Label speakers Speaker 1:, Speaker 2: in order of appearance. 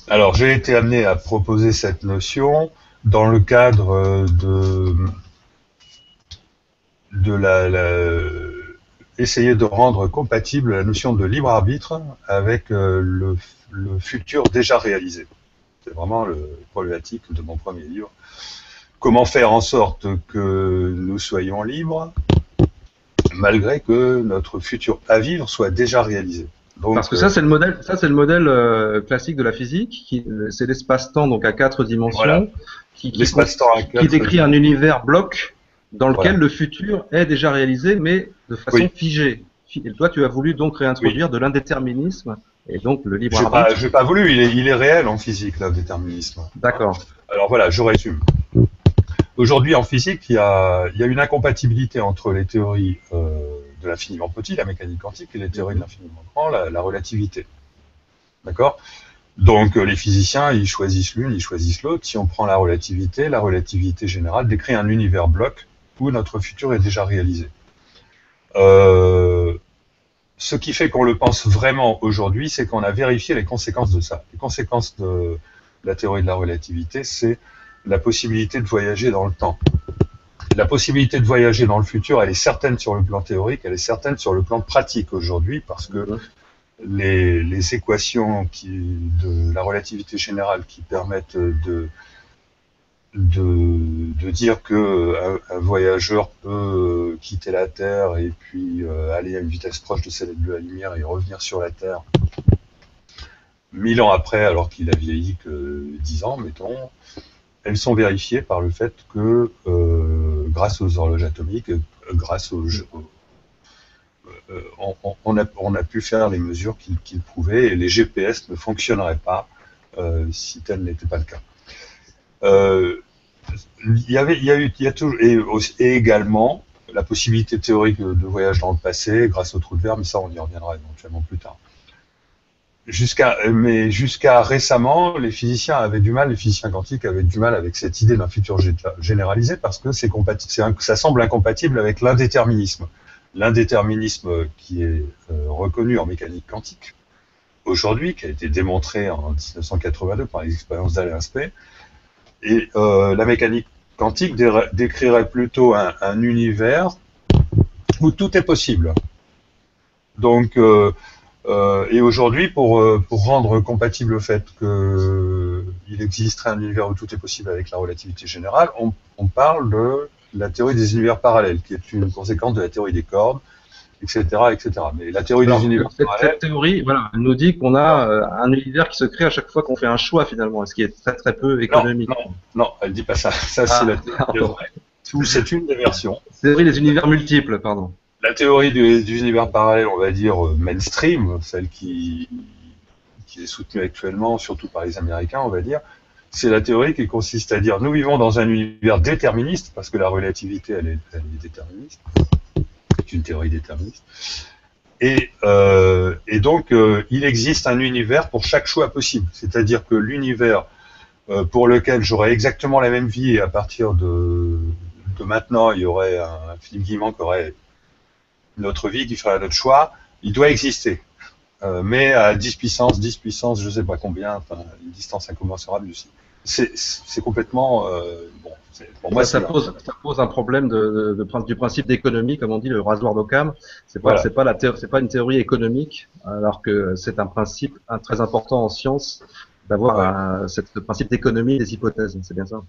Speaker 1: Alors, j'ai été amené à proposer cette notion dans le cadre de essayer de rendre compatible la notion de libre arbitre avec le futur déjà réalisé. C'est vraiment le problématique de mon premier livre. Comment faire en sorte que nous soyons libres malgré que notre futur à vivre soit déjà réalisé.
Speaker 2: Parce
Speaker 1: Donc,
Speaker 2: que ça c'est le modèle classique de la physique, c'est l'espace-temps donc à quatre
Speaker 1: voilà,
Speaker 2: dimensions,
Speaker 1: l'espace-temps à
Speaker 2: qui
Speaker 1: quatre
Speaker 2: décrit un
Speaker 1: dimensions.
Speaker 2: univers bloc dans lequel
Speaker 1: Voilà.
Speaker 2: le futur est déjà réalisé, mais de façon
Speaker 1: Oui,
Speaker 2: figée. Et toi, tu as voulu donc
Speaker 1: oui.
Speaker 2: réintroduire de l'indéterminisme et donc le libre arbitre.
Speaker 1: J'ai pas voulu. Il est réel en physique, l'indéterminisme. Hein.
Speaker 2: D'accord.
Speaker 1: Alors voilà, je résume. Aujourd'hui, en physique, il y a une incompatibilité entre les théories de l'infiniment petit, la mécanique quantique, et les théories de
Speaker 2: Mhm.
Speaker 1: l'infiniment grand, la relativité. D'accord. Donc les physiciens, ils choisissent l'une, ils choisissent l'autre. Si on prend la relativité générale décrit un univers bloc où notre futur est déjà réalisé. Euh, Ce qui fait qu'on le pense vraiment aujourd'hui, c'est qu'on a vérifié les conséquences de ça. Les conséquences de la théorie de la relativité, c'est la possibilité de voyager dans le temps. La possibilité de voyager dans le futur, elle est certaine sur le plan théorique, elle est certaine sur le plan pratique aujourd'hui, parce que
Speaker 2: Mhm.
Speaker 1: les équations de la relativité générale qui permettent de dire que un voyageur peut quitter la Terre et puis aller à une vitesse proche de celle de la lumière et revenir sur la Terre 1000 ans après, alors qu'il a vieilli que 10 ans, mettons, elles sont vérifiées par le fait que, grâce aux horloges atomiques, grâce aux jeux, on a pu faire les mesures qu'il prouvait et les GPS ne fonctionneraient pas si tel n'était pas le cas. Euh, il y a eu, il y a toujours, et également la possibilité théorique de voyage dans le passé grâce au trou de verre, mais ça on y reviendra éventuellement plus tard. Mais jusqu'à récemment, les physiciens quantiques avaient du mal avec cette idée d'un futur généralisé parce que ça semble incompatible avec l'indéterminisme. L'indéterminisme qui est reconnu en mécanique quantique aujourd'hui, qui a été démontré en 1982 par les expériences d'Alain Spey, et la mécanique quantique décrirait plutôt un univers où tout est possible. Donc, et aujourd'hui, pour rendre compatible le fait qu'il existerait un univers où tout est possible avec la relativité générale, on parle de la théorie des univers parallèles, qui est une conséquence de la théorie des cordes, etc., etc. Mais la théorie des
Speaker 2: Alors,
Speaker 1: univers
Speaker 2: cette
Speaker 1: parallèles,
Speaker 2: théorie, voilà, elle nous dit qu'on
Speaker 1: alors,
Speaker 2: a un univers qui se crée à chaque fois qu'on fait un choix finalement, ce qui est très très peu
Speaker 1: non,
Speaker 2: économique.
Speaker 1: non, non, elle dit pas ça. Ça, c'est la
Speaker 2: Ah,
Speaker 1: théorie de
Speaker 2: pardon.
Speaker 1: vrai. C'est une des versions.
Speaker 2: Théorie des univers multiples, pardon.
Speaker 1: La théorie des univers parallèles, on va dire mainstream, celle qui est soutenue actuellement, surtout par les Américains, on va dire, c'est la théorie qui consiste à dire nous vivons dans un univers déterministe, parce que la relativité, elle est déterministe, c'est une théorie déterministe, et donc il existe un univers pour chaque choix possible, c'est-à-dire que l'univers pour lequel j'aurais exactement la même vie et à partir de maintenant, il y aurait un Philippe Guimand qui aurait notre vie, qui ferait notre choix, il doit exister. Mais à 10 puissance, je sais pas combien, enfin, une distance incommensurable aussi. C'est complètement, bon, pour moi, c'est
Speaker 2: Ça pose un problème du principe d'économie, comme on dit, le rasoir d'Occam.
Speaker 1: voilà.
Speaker 2: C'est pas une théorie économique, alors que c'est un principe très important en science d'avoir
Speaker 1: Ouais.
Speaker 2: ce principe d'économie des hypothèses. C'est bien ça.